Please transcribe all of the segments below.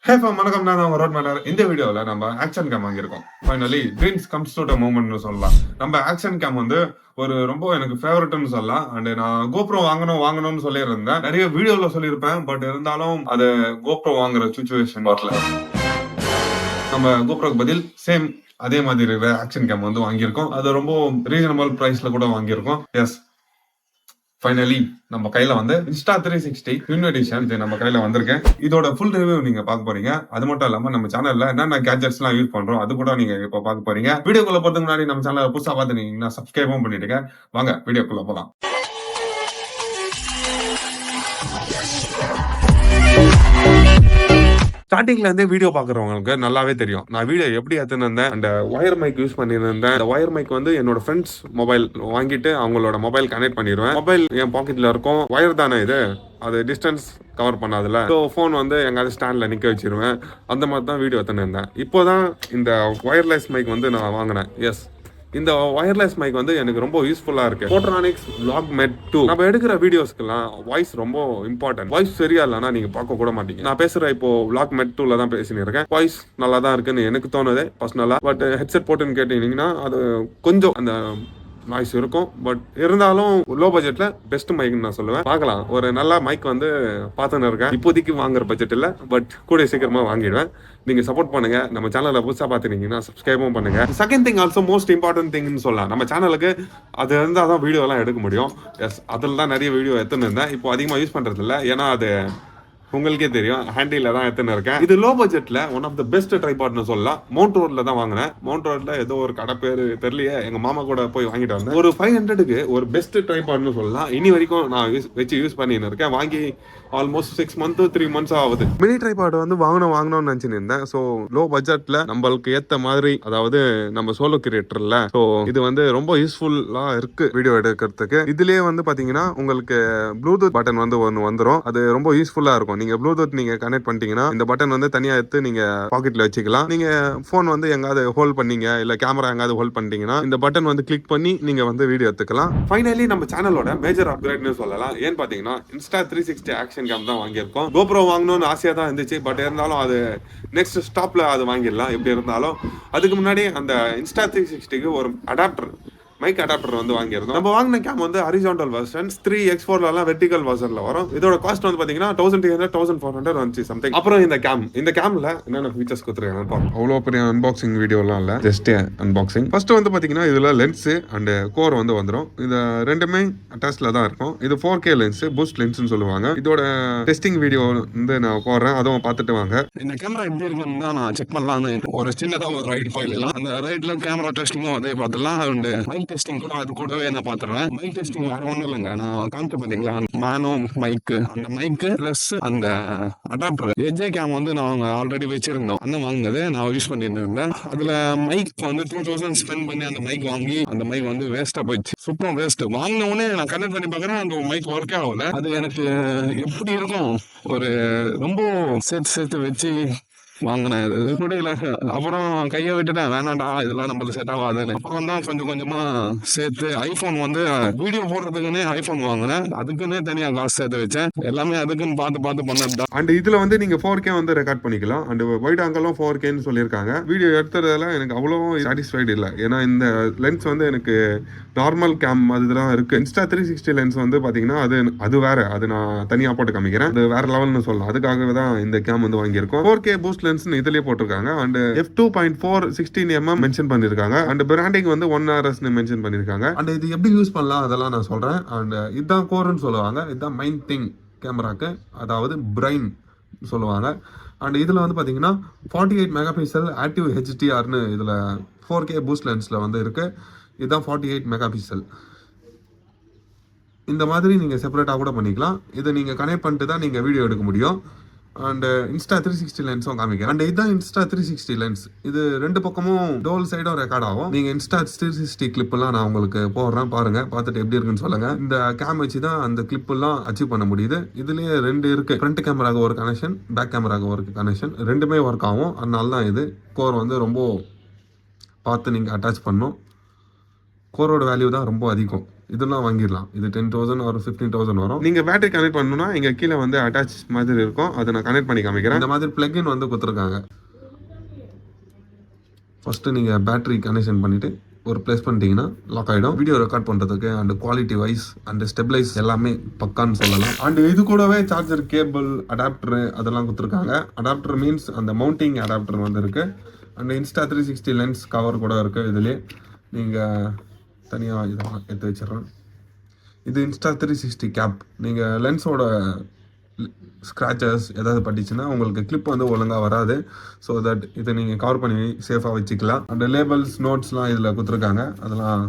வணக்கம். நான் உங்க ரோட் மேலர். இந்த வீடியோல நம்ம ஆக்ஷன் கேம் வாங்கியிருக்கோம். Finally dreams comes to the மூமெண்ட்னு சொல்லலாம். நம்ம ஆக்ஷன் கேம் வந்து ஒரு ரொம்ப எனக்கு ஃபேவரட்னு சொல்லலாம். அண்ட் நான் கோப்ரோ வாங்கணும்னு சொல்லியிருந்தேன். நிறைய வீடியோல சொல்லியிருப்பேன். பட் இருந்தாலும் அது கோப்ரோ வாங்குற சுச்சுவேஷன் வரல. நம்ம கோப்ரோக்கு பதில் சேம் அதே மாதிரி இருக்கிற ஆக்ஷன் கேம் வந்து வாங்கியிருக்கோம். அது ரொம்ப ரீசனபிள் பிரைஸ்ல கூட வாங்கியிருக்கோம். எஸ், ஃபைனலி நம்ம கையில வந்து Insta360 யூன் எடிஷன் இது நம்ம கையில வந்திருக்கேன். இதோட ஃபுல் ரிவ்யூ நீங்க பார்க்க போறீங்க. அது மட்டும் இல்லாம நம்ம சேனல்ல என்னென்ன கேஜெட்ஸ் எல்லாம் யூஸ் பண்றோம் அது கூட நீங்க இப்ப பார்க்க போறீங்க. வீடியோக்குள்ள போறதுக்கு முன்னாடி நம்ம சேனலை புதுசா பாத்துனீங்கன்னா சப்ஸ்கிரைபும் பண்ணிடுங்க. வாங்க வீடியோக்குள்ள போலாம். ஸ்டார்டிங்ல இருந்தே வீடியோ பாக்குறவங்களுக்கு நல்லாவே தெரியும் நான் வீடியோ எப்படி எடுத்துன்னு அந்த ஒயர் மைக் யூஸ் பண்ணியிருந்தேன். அந்த ஒயர் மைக் வந்து என்னோட ஃப்ரெண்ட்ஸ் மொபைல் வாங்கிட்டு அவங்களோட மொபைல் கனெக்ட் பண்ணிடுவேன். மொபைல் என் பாக்கெட்ல இருக்கும். ஒயர் தானே இது, அது டிஸ்டன்ஸ் கவர் பண்ணாதுல. ஸோ ஃபோன் வந்து எங்காவது ஸ்டாண்ட்ல நிக்க வச்சிருவேன். அந்த மாதிரி தான் வீடியோ எடுத்துன்னு இருந்தேன். இப்போதான் இந்த ஒயர்லெஸ் மைக் வந்து நான் வாங்கினேன். எஸ், இந்த ஒயர்லெஸ் மைக் வந்து எனக்கு ரொம்ப யூஸ்ஃபுல்லா இருக்கு. போட்ரானிக்ஸ் VlogMet 2. நம்ம எடுக்கிற வீடியோஸ்க்குலாம் வாய்ஸ் ரொம்ப இம்பார்ட்டன்ட். வாய்ஸ் சரியா இல்லைன்னா நீங்க பார்க்க கூட மாட்டீங்க. நான் பேசுற இப்போ VlogMet 2ல தான் பேசினு இருக்கேன். வாய்ஸ் நல்லா தான் இருக்குன்னு எனக்கு தோணுது பர்சனலா. பட் ஹெட்செட் போட்டுன்னு கேட்டீங்கன்னா அது கொஞ்சம் அந்த நாய்ஸ் இருக்கும். பட் இருந்தாலும் லோ பட்ஜெட்ல பெஸ்ட் மைக்னு நான் சொல்லுவேன். பார்க்கலாம், ஒரு நல்ல மைக் வந்து பார்த்துன்னு இருக்கேன். இப்போதைக்கு வாங்குற பட்ஜெட் இல்ல, பட் கூட சீக்கிரமா வாங்கிடுவேன். நீங்க சப்போர்ட் பண்ணுங்க. நம்ம சேனலை புதுசா பாத்துட்டீங்கன்னா சப்ஸ்கிரைபும் பண்ணுங்க. Second thing also most important திங்னு சொல்லலாம். நம்ம சேனலுக்கு அது இருந்தால் தான் வீடியோ எல்லாம் எடுக்க முடியும். எஸ், அதில் தான் நிறைய வீடியோ எடுத்துன்னு இருந்தேன். இப்போ அதிகமாக யூஸ் பண்றது இல்லை, ஏன்னா அது உங்களுக்கே தெரியும் ஹேண்டில தான் எடுத்துன்னு இருக்கேன். இது லோ பட்ஜெட்ல ஒன் ஆஃப் த பெஸ்ட் ட்ரைபாட்னு சொல்லலாம். மவுண்ட் ரோட்ல தான் வாங்கினேன். மவுண்ட் ரோட்ல ஏதோ ஒரு கடை பேரு தெரியலையே, எங்க மாமா கூட போய் வாங்கிட்டு வந்தேன். ஒரு 500க்கு ஒரு பெஸ்ட் ட்ரைபாட்னு சொல்லலாம். இனி வரைக்கும் நான் வச்சு யூஸ் பண்ணின்னு இருக்கேன். வாங்கி ஆல்மோஸ்ட் 6 months 3 months ஆகுது. மினி ட்ரைபாட் வந்து வாங்கணும்னு நினைச்சுன்னு இருந்தேன். ஸோ லோ பட்ஜெட்ல நம்மளுக்கு ஏத்த மாதிரி, அதாவது நம்ம சோலோ கிரியேட்டர்ல, ஸோ இது வந்து ரொம்ப யூஸ்ஃபுல்லா இருக்கு வீடியோ எடுக்கிறதுக்கு. இதுலயே வந்து பாத்தீங்கன்னா உங்களுக்கு ப்ளூடூத் பட்டன் வந்து ஒன்று வந்துடும். அது ரொம்ப யூஸ்ஃபுல்லா இருக்கும். நீங்க ப்ளூடூத் நீங்க கனெக்ட் பண்ணிட்டீங்கன்னா இந்த பட்டன் வந்து தனியா எடுத்து நீங்க பாக்கெட்ல வச்சுக்கலாம். நீங்க போன் வந்து எங்காவது ஹோல்ட் பண்ணீங்க, இல்ல கேமரா எங்காவது ஹோல்ட் பண்ணிட்டீங்கன்னா இந்த பட்டன் வந்து கிளிக் பண்ணி நீங்க வந்து வீடியோ எடுத்துக்கலாம். ஃபைனலி நம்ம சேனலோட மேஜர் அப்கிரேட்னு சொல்லலாம். ஏன்னு பாத்தீங்கன்னா Insta360 ஆக்ஷன் கேம் தான் வாங்கியிருக்கோம். கோப்ரோ வாங்கணும்னு ஆசையா தான் இருந்துச்சு. பட் இருந்தாலும் அது நெக்ஸ்ட் ஸ்டாப்ல அது வாங்கிடலாம் எப்படி இருந்தாலும். அதுக்கு முன்னாடி அந்த Insta360க்கு ஒரு அடாப்டர், மைக் அடாப்டர் வந்து வாங்கியிருந்தோம். நம்ம வாங்கின கேம் வந்து ஹரிசாண்டல் வெர்ஷன் 3x4 வெர்டிகல் வெர்ஷன்ல வரும். இதோட காஸ்ட் வந்து பாத்தீங்கன்னா 1300 1400 வந்துச்சு சம்திங். அப்புறம் இந்த கேம்ல என்னென்ன ஃபீச்சர்ஸ் கொடுத்துருக்காங்க. அவ்வளோ பெரிய அன்பாக்சிங் வீடியோலாம் இல்ல, ஜஸ்ட் அன்பாக்சிங். ஃபர்ஸ்ட் வந்து பாத்தீங்கன்னா இதுல லென்ஸ் அண்ட் கோர் வந்து வந்துடும். இது ரெண்டுமே அட்டாச்ல தான் இருக்கும். இது 4K லென்ஸ், பூஸ்ட் லென்ஸ்னு சொல்லுவாங்க. இதோட டெஸ்டிங் வீடியோ வந்து நான் போடுறேன், அதுவும் பார்த்துட்டு வாங்க. இந்த கேமரா எப்படி இருக்குன்னு தான் நான் செக் பண்ணலாம். ஒரு சின்னதா ஒரு ரைட் போயிடலாம். அந்த ரைட்ல கேமரா டெஸ்டிங்கும் அதே பார்த்துலாம். அண்ட் மைக் டெஸ்டிங் கூட அது கூடவே நான் பாத்துறேன். மைக் டெஸ்டிங் வேற ஒண்ணும் இல்லைங்க. நான் காமிக்க பாத்தீங்களா மானோ மைக், அந்த மைக் பிளஸ் அந்த அடாப்டர். எஜே கேம் வந்து நாங்க ஆல்ரெடி வச்சிருந்தோம். அந்த வாங்கினது நான் யூஸ் பண்ணிட்டு இருந்தேன். அதுல மைக் வந்து 2000 ஸ்பெண்ட் பண்ணி அந்த மைக் வாங்கி அந்த மைக் வந்து வேஸ்டா போயிடுச்சு. சுத்தம் வேஸ்ட். வாங்கின உடனே நான் கனெக்ட் பண்ணி பாக்குறேன், அந்த மைக் ஒர்க்கே ஆகல. அது எனக்கு எப்படி இருக்கும், ஒரு ரொம்ப சேர்த்து வச்சு வாங்கினேன். முடியல. அப்புறம் கையை விட்டுட்டேன், வேணாண்டா இதெல்லாம் நம்மளுக்கு செட் ஆகாதுன்னு. அப்புறம் தான் கொஞ்சம் கொஞ்சமா சேர்த்து ஐபோன் வந்து வீடியோ போடுறதுக்குன்னே ஐபோன் வாங்கினேன். அதுக்குன்னே தனியா காசு சேர்த்து வச்சேன். எல்லாமே அதுக்குன்னு பார்த்து பண்ணதுதான். அண்ட் இதுல வந்து நீங்க 4K வந்து ரெக்கார்ட் பண்ணிக்கலாம். அண்ட் வைட் ஆங்கிளும் 4Kன்னு சொல்லியிருக்காங்க. வீடியோ எடுத்துறதுல எனக்கு அவ்வளோ சாட்டிஸ்ஃபைடு இல்லை. ஏன்னா இந்த லென்ஸ் வந்து எனக்கு நார்மல் கேம் அதுதான் இருக்கு. Insta360 லென்ஸ் வந்து பாத்தீங்கன்னா அது வேற, அது நான் தனியா போட்டு காமிக்கிறேன். அது வேற லெவல்னு சொல்லலாம். அதுக்காகவே தான் இந்த கேம் வந்து வாங்கியிருக்கோம். 4K பூஸ்ட் லென்ஸ் இதுலயே போட்டிருக்காங்க. அண்ட் f2.4 16mm மென்ஷன் பண்ணிருக்காங்க. அண்ட் பிராண்டிங் வந்து 1RS மென்ஷன் பண்ணிருக்காங்க. அண்ட் இது எப்படி யூஸ் பண்ணலாம் அதெல்லாம் நான் சொல்றேன். அண்ட் இதுதான் கோர்னு சொல்லுவாங்க. இதுதான் மெயின் திங் கேமராக்கு, அதாவது பிரைன் சொல்லுவாங்க. அண்ட் இதுல வந்து பாத்தீங்கன்னா 48 மெகா பிக்சல் ஆக்டிவ் HDRனு இதுல 4K பூஸ்ட் லென்ஸ்ல வந்து இருக்கு. இதுதான் 48 மெகா பிக்சல். இந்த மாதிரி நீங்க செப்பரேட்டா கூட பண்ணிக்கலாம். இதை நீங்க கனெக்ட் பண்ணிட்டு தான் நீங்க வீடியோ எடுக்க முடியும். அண்ட் Insta360 லென்ஸும் காமிக்கிறேன். அண்ட் இதுதான் Insta360 லென்ஸ். இது ரெண்டு பக்கமும் டோல் சைடும் ரெக்கார்ட் ஆகும். நீங்க Insta360 கிளிப் எல்லாம் நான் உங்களுக்கு போடுறேன், பாருங்க. பார்த்துட்டு எப்படி இருக்குன்னு சொல்லுங்க. இந்த கேம் வச்சு தான் அந்த கிளிப் எல்லாம் அச்சீவ் பண்ண முடியுது. இதுலயே ரெண்டு இருக்கு. ஃப்ரண்ட் கேமராக்கு ஒரு கனெக்ஷன், பேக் கேமராக்கு ஒரு கனெக்ஷன், ரெண்டுமே ஒர்க் ஆகும். அதனால தான் இது கோர் வந்து ரொம்ப பார்த்து நீங்க அட்டாச் பண்ணும். கோரோட வேல்யூ தான் ரொம்ப அதிகம். இதெல்லாம் வாங்கிடலாம். இது 10,000 ஒரு 15,000 வரும். நீங்க பேட்டரி கனெக்ட் பண்ணணும்னா இங்க கீழே வந்து அட்டாச் மாதிரி இருக்கும். அதை நான் கனெக்ட் பண்ணி காமிக்கிறேன். இந்த மாதிரி பிளக்இன் வந்து கொடுத்துருக்காங்க. ஃபர்ஸ்ட் நீங்க பேட்டரி கனெக்ஷன் பண்ணிட்டு ஒரு ப்ளேஸ் பண்ணிட்டீங்கன்னா லாக் ஆகிடும். வீடியோ ரெக்கார்ட் பண்ணுறதுக்கு and quality wise and stabilise எல்லாமே பக்கான்னு சொல்லலாம். அண்ட் இது கூடவே சார்ஜர் கேபிள் அடாப்டர் அதெல்லாம் கொடுத்துருக்காங்க. அடாப்டர் மீன்ஸ் அந்த மவுண்டிங் அடாப்டர் வந்து இருக்கு. அண்ட் இன்ஸ்டா 360 லென்ஸ் கவர் கூட இருக்கு. இதுலேயே நீங்கள் தனியாக இதெல்லாம் எடுத்து வச்சிடறேன். இது இன்ஸ்டா 360 கேப். நீங்கள் லென்ஸோட ஸ்க்ராச்சஸ் ஏதாவது பட்டுச்சுன்னா உங்களுக்கு கிளிப் வந்து ஒழுங்காக வராது. ஸோ தட் இதை நீங்கள் கவர் பண்ணி சேஃபாக வச்சுக்கலாம். அந்த லேபிள்ஸ் நோட்ஸ்லாம் இதில் கொடுத்துருக்காங்க. அதெல்லாம்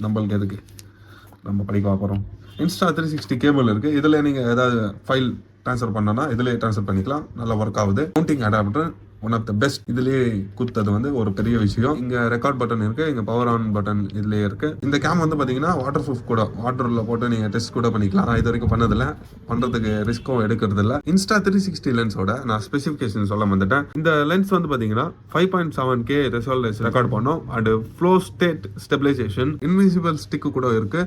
நம்மளுக்கு எதுக்கு, நம்ம படிக்க போகிறோம். இன்ஸ்டா 360 கேபிள் இருக்குது. இதில் நீங்கள் ஏதாவது ஃபைல் ட்ரான்ஸ்ஃபர் பண்ணோன்னா இதிலே ட்ரான்ஸ்ஃபர் பண்ணிக்கலாம். நல்லா ஒர்க் ஆகுது. Mounting adapter one of the best. இதுலேயே கொடுத்தது வந்து ஒரு பெரிய விஷயம். இங்கே ரெக்கார்ட் பட்டன் இருக்கு, இங்கே பவர் ஆன் பட்டன் இதுலேயே இருக்கு. இந்த கேம் வந்து பார்த்தீங்கன்னா வாட்டர் ப்ரூஃப் கூட, வாட்டரில் போட்டு நீங்கள் டெஸ்ட் கூட பண்ணிக்கலாம். நான் இது வரைக்கும் பண்ணதில்ல, பண்ணுறதுக்கு ரிஸ்க்கும் எடுக்கிறது இல்லை. இன்ஸ்டா 360 லென்ஸோட நான் ஸ்பெசிஃபிகேஷன் சொல்ல வந்துட்டேன். இந்த லென்ஸ் வந்து பார்த்தீங்கன்னா 5.7K ரெசல்யூஷன் ரெக்கார்ட் பண்ணோம். And flow state stabilisation, invisible stick கூட இருக்கு.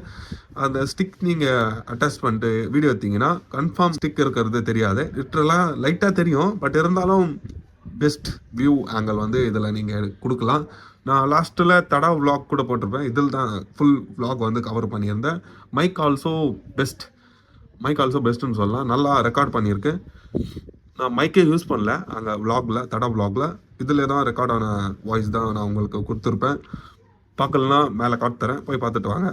அந்த ஸ்டிக் நீங்கள் அட்டாச் பண்ணிட்டு வீடியோ எடுத்தீங்கன்னா கன்ஃபார்ம் ஸ்டிக் இருக்கிறது தெரியாது. லிட்டரலாக லைட்டாக தெரியும். பட் இருந்தாலும் பெஸ்ட் வியூ ஆங்கிள் வந்து இதில் நீங்கள் கொடுக்கலாம். நான் லாஸ்ட்டில் தடா விளாக் கூட போட்டிருப்பேன். இதில் தான் ஃபுல் விளாக் வந்து கவர் பண்ணியிருந்தேன். மைக் ஆல்சோ பெஸ்ட்டுன்னு சொல்லலாம். நல்லா ரெக்கார்ட் பண்ணியிருக்கு. நான் மைக்கே யூஸ் பண்ணல அங்கே விளாகில், தடா விளாகில். இதில் தான் ரெக்கார்ட் ஆன வாய்ஸ் தான் நான் உங்களுக்கு கொடுத்துருப்பேன். பார்க்கலன்னா மேலே காட்டுறேன், போய் பார்த்துட்டு வாங்க.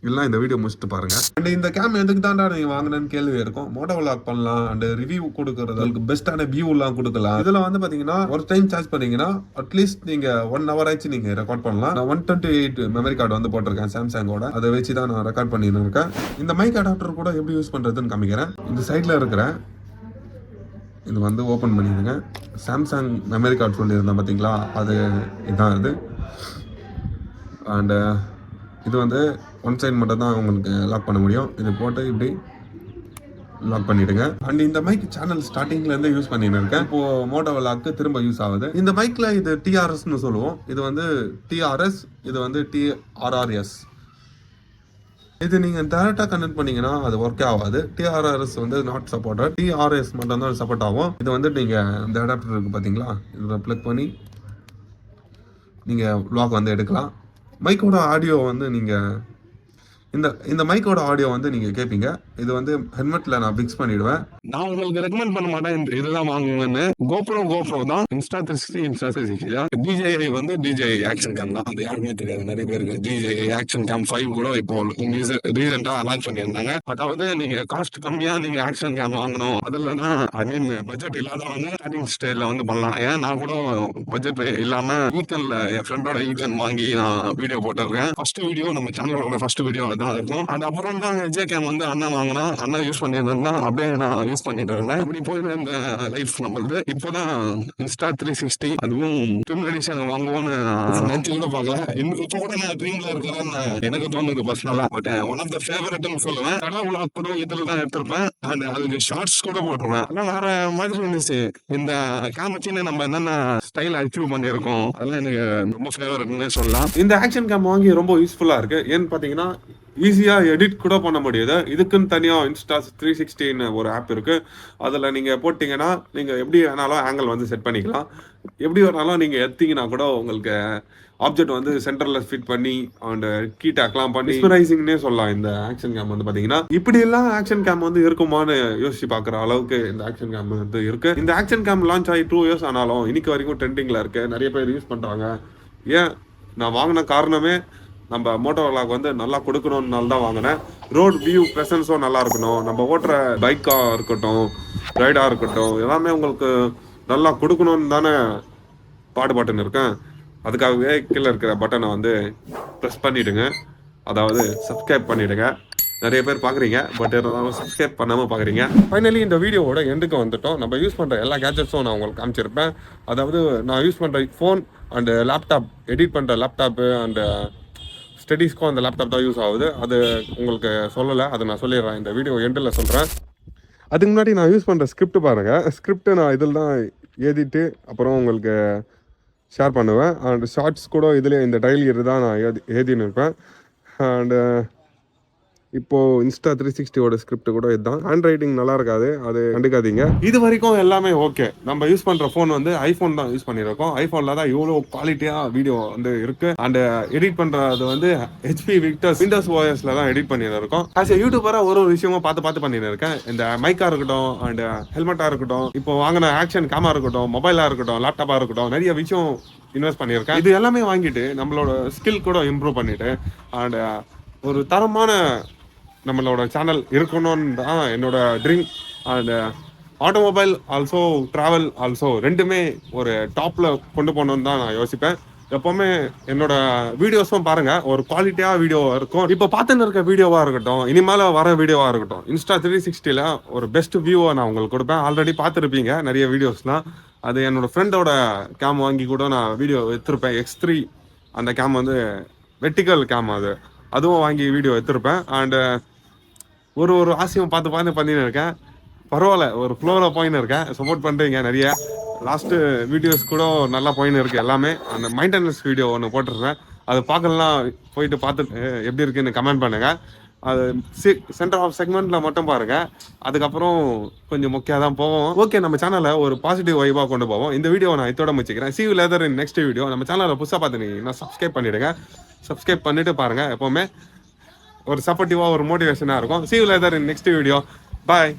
இல்லை இந்த வீடியோ முடிச்சுட்டு பாருங்க. அண்ட் இந்த கேம் எதுக்கு தான்டா நீங்கள் வாங்கினேன்னு கேள்வி இருக்கும். மோட்டோ விளாக் பண்ணலாம் அண்ட் ரிவ்யூ கொடுக்கறது, அதுக்கு பெஸ்ட்டான வியூலாம் கொடுக்கலாம். இதில் வந்து பார்த்தீங்கன்னா ஒரு டைம் சார்ஜ் பண்ணீங்கன்னா அட்லீஸ்ட் நீங்கள் 1 hour ஆச்சு நீங்கள் ரெக்கார்ட் பண்ணலாம். நான் 128 மெமரி கார்டு வந்து போட்டிருக்கேன் சாம்சங்கோட. அதை வச்சு தான் நான் ரெக்கார்ட் பண்ணிட்டு இருக்கேன். இந்த மைக் அடாப்டர் கூட எப்படி யூஸ் பண்ணுறதுன்னு காமிக்கிறேன். இந்த சைடில் இருக்கிற இது வந்து ஓப்பன் பண்ணிடுங்க. சாம்சங் மெமரி கார்டு சொல்லியிருந்தேன் பார்த்தீங்களா, அது இதுதான் இது. அண்டு இது வந்து ஒன் சைட் மட்டும் தான் உங்களுக்கு லாக் பண்ண முடியும். இது போட்டு இப்படி லாக் பண்ணிடுங்க. அண்ட் இந்த மைக் சேனல் ஸ்டார்டிங்ல இருந்து யூஸ் பண்ணிட்டு இருக்கேன். இப்போ மோட்டோ விளாக்கு திரும்ப யூஸ் ஆகுது. இந்த மைக்ல இது TRSன்னு சொல்லுவோம். இது வந்து TRS, இது வந்து TRRS. இது நீங்க டைரக்டா கனெக்ட் பண்ணீங்கன்னா அது ஒர்க் ஆகாது. TRRS வந்து நாட் சப்போர்ட்டட். TRS மட்டும் தான் சப்போர்ட் ஆகும். இது வந்து நீங்க இந்த அடாப்டர் இருக்கு பாத்தீங்களா, இதில் பிளக் பண்ணி நீங்க விளாக் வந்து எடுக்கலாம். மைக்கோட ஆடியோ வந்து நீங்கள் இந்த மைக்கோட ஆடியோ வந்து நீங்கள் கேட்பீங்க. இது வந்து ஹெல்மெட்டில் நான் ஃபிக்ஸ் பண்ணிவிடுவேன். நான் உங்களுக்கு ரெக்கமெண்ட் பண்ண மாட்டேன் இந்த இதுதான் வாங்குங்கன்னு. கோப்ரோ தான். இன்ஸ்டா 360 தான். DJI வந்து DJI ஆக்ஷன் கேம் தான். அது யாருமே தெரியாது நிறைய பேருக்கு. DJI ஆக்ஷன் கேம் 5 கூட இப்போ ரீசெண்டாக லான்ச் பண்ணியிருந்தாங்க. அதாவது நீங்கள் காஸ்ட் கம்மியாக நீங்கள் ஆக்ஷன் கேம் வாங்கணும், அதில்னா ஐ மீன் பட்ஜெட் இல்லாதவங்க ஸ்டார்டிங் ஸ்டேஜில் வந்து பண்ணலாம். ஏன் நான் கூட பட்ஜெட் இல்லாமல் ஈக்கனில் என் ஃப்ரெண்டோட ஈக்கன் வாங்கி நான் வீடியோ போட்டிருக்கேன். ஃபர்ஸ்ட் வீடியோ நம்ம சேனலோட ஃபர்ஸ்ட் வீடியோ தான் இருக்கும். அது அப்புறம் தான் விஜய் கேம் வந்து அண்ணா வாங்கினா, அண்ணா யூஸ் பண்ணியிருந்தா அப்படியே நான் யூஸ் பண்ணிட்டு இருந்தேன். இப்படி போயிட்டு இந்த லைஃப் நம்மளுது. இப்போதான் இன்ஸ்டா 360 அதுவும் ட்ரிம் எடிஷன் வாங்குவோன்னு நினைச்சு கூட பார்க்கல. இப்போ கூட நான் ட்ரீம்ல இருக்கிறேன்னு எனக்கு தோணுது பர்சனலா. பட் ஒன் ஆஃப் த ஃபேவரட்னு சொல்லுவேன். கடை விளாக் கூட இதில் தான் எடுத்திருப்பேன். அண்ட் அதுக்கு ஷார்ட்ஸ் கூட போட்டுருவேன். ஆனால் வேற மாதிரி இருந்துச்சு. இந்த கேம் வச்சுன்னு நம்ம என்னென்ன ஸ்டைல் அச்சீவ் பண்ணியிருக்கோம் அதெல்லாம் எனக்கு ரொம்ப ஃபேவரட்னு சொல்லலாம். இந்த ஆக்ஷன் கேம் வாங்கி ரொம்ப யூஸ்ஃபுல்லா இருக்கு. ஏன்னு பார்த்தீங்கன்னா ஈஸியாக எடிட் கூட பண்ண முடியுது. இதுக்குன்னு தனியாக இன்ஸ்டா 360 ஒரு ஆப் இருக்குது. அதில் நீங்கள் போட்டிங்கன்னா நீங்கள் எப்படி வேணாலும் ஆங்கிள் வந்து செட் பண்ணிக்கலாம். எப்படி வேணாலும் நீங்கள் எடுத்தீங்கன்னா கூட உங்களுக்கு ஆப்ஜெக்ட் வந்து சென்டரில் ஃபிட் பண்ணி அண்ட் கீ டேக்லாம் பண்ணி மிஸ்மரைசிங்னே சொல்லலாம். இந்த ஆக்ஷன் கேம் வந்து பார்த்தீங்கன்னா இப்படியெல்லாம் ஆக்ஷன் கேம் வந்து இருக்குமான்னு யோசிச்சு பார்க்குற அளவுக்கு இந்த ஆக்ஷன் கேம் வந்து இருக்குது. இந்த ஆக்ஷன் கேம் லான்ச் ஆகி 2 years ஆனாலும் இன்னைக்கு வரைக்கும் ட்ரெண்டிங்கில் இருக்குது. நிறைய பேர் யூஸ் பண்ணுறாங்க. ஏன் நான் வாங்கின காரணமே நம்ம மோட்டோ விளாக் வந்து நல்லா கொடுக்கணும்னால தான் வாங்கினேன். ரோட் வியூ ப்ரெசன்ஸும் நல்லா இருக்கணும். நம்ம ஓட்டுற பைக்காக இருக்கட்டும், ரைடாக இருக்கட்டும், எல்லாமே உங்களுக்கு நல்லா கொடுக்கணும்னு தானே பாடுபட்டுன்னு இருக்கேன். அதுக்காகவே கீழே இருக்கிற பட்டனை வந்து ப்ரெஸ் பண்ணிவிடுங்க. அதாவது சப்ஸ்கிரைப் பண்ணிவிடுங்க. நிறைய பேர் பார்க்குறீங்க, பட் இருந்தாலும் சப்ஸ்கிரைப் பண்ணாமல் பார்க்குறீங்க. ஃபைனலி இந்த வீடியோவோட எண்டுக்கு வந்துட்டோம். நம்ம யூஸ் பண்ணுற எல்லா கேஜெட்ஸும் நான் உங்களுக்கு காமிச்சிருப்பேன். அதாவது நான் யூஸ் பண்ணுற ஃபோன் அண்டு லேப்டாப், எடிட் பண்ணுற லேப்டாப்பு அண்டு ஸ்டடீஸ்க்கும் அந்த லேப்டாப் தான் யூஸ் ஆகுது. அது உங்களுக்கு சொல்லலை, அதை நான் சொல்லிடுறேன். இந்த வீடியோ எண்டில் சொல்கிறேன். அதுக்கு முன்னாடி நான் யூஸ் பண்ணுற ஸ்கிரிப்ட் பாருங்கள். ஸ்கிரிப்ட்டு நான் இதில் தான் எழுதிட்டு அப்புறம் உங்களுக்கு ஷேர் பண்ணுவேன். அண்ட் ஷார்ட்ஸ் கூட இதில் இந்த டைலி தான் நான் எழுதின்னு இருப்பேன். அண்டு இப்போ இன்ஸ்டா 360 ஸ்கிரிப்ட் கூட இதுதான். ஹேண்ட் ரைட்டிங் நல்லா இருக்காது, அது கண்டுக்காதீங்க. இது வரைக்கும் எல்லாமே ஓகே. நம்ம யூஸ் பண்ற போன் வந்து ஐபோன் தான் யூஸ் பண்ணிருக்கோம். ஐபோன்ல தான் இவ்வளவு குவாலிட்டியா வீடியோ வந்து இருக்கு. அண்ட் எடிட் பண்றது வந்து ஹெச்பி விக்டர்ஸ் விண்டோஸ் ஓஎஸ்ல தான் எடிட் பண்ணிருக்கோம். ஆஸ் எ யூடியூபரா ஒரு விஷயமும் பார்த்து பார்த்து பண்ணிட்டு இருக்கேன். இந்த மைக்கா இருக்கட்டும் அண்ட் ஹெல்மெட்டா இருக்கட்டும், இப்போ வாங்கின ஆக்ஷன் கேமரா இருக்கட்டும், மொபைலா இருக்கட்டும், லேப்டாப்பா இருக்கட்டும், நிறைய விஷயம் இன்வெஸ்ட் பண்ணியிருக்கேன். இது எல்லாமே வாங்கிட்டு நம்மளோட ஸ்கில் கூட இம்ப்ரூவ் பண்ணிட்டு அண்ட் ஒரு தரமான நம்மளோட சேனல் இருக்கணும்னு தான் என்னோட dream. And automobile also travel also ரெண்டுமே ஒரு டாப்ல கொண்டு போகணும்னு தான் நான் யோசிப்பேன். எப்பவுமே என்னோட வீடியோஸும் பாருங்க, ஒரு குவாலிட்டியா வீடியோ இருக்கும். இப்போ பார்த்துன்னு இருக்க வீடியோவா இருக்கட்டும், இனிமேல வர வீடியோவா இருக்கட்டும், இன்ஸ்டா 360ல ஒரு பெஸ்ட் வியூவை நான் உங்களுக்கு கொடுப்பேன். ஆல்ரெடி பார்த்துருப்பீங்க நிறைய வீடியோஸ்லாம். அது என்னோட ஃப்ரெண்டோட கேம் வாங்கி கூட நான் வீடியோ எடுத்திருப்பேன். X3 அந்த கேம் வந்து வெர்டிக்கல் கேம், அதுவும் வாங்கி வீடியோ எடுத்திருப்பேன். அண்ட் ஒரு ஆசையும் பார்த்து பார்த்து பண்ணின்னு இருக்கேன். பரவாயில்ல, ஒரு ஃப்ளோவில் போயின்னு இருக்கேன். சப்போர்ட் பண்ணுறீங்க நிறைய. லாஸ்ட்டு வீடியோஸ் கூட நல்லா போயின்னு இருக்கு எல்லாமே. அந்த மெயின்டெனன்ஸ் வீடியோ ஒன்று போட்டிருக்கேன், அது பார்க்கலாம், போயிட்டு பார்த்து எப்படி இருக்குன்னு கமெண்ட் பண்ணுங்க. அது சென்டர் ஆஃப் செக்மெண்ட்ல மட்டும் பாருங்க, அதுக்கப்புறம் கொஞ்சம் முக்கியம் தான் போவோம். ஓகே, நம்ம சேனலை ஒரு பாசிட்டிவ் வைபாக கொண்டு போவோம். இந்த வீடியோ நான் இதோட முடிச்சுக்கிறேன். See you later in next video. நம்ம சேனலை புதுசாக பார்த்துனீங்கன்னா சப்ஸ்கிரைப் பண்ணிடுங்க. சப்ஸ்கிரைப் பண்ணிட்டு பாருங்க, எப்போவுமே ஒரு சப்போர்ட்டிவாக ஒரு மோட்டிவேஷனாக இருக்கும். See you later in next video. Bye.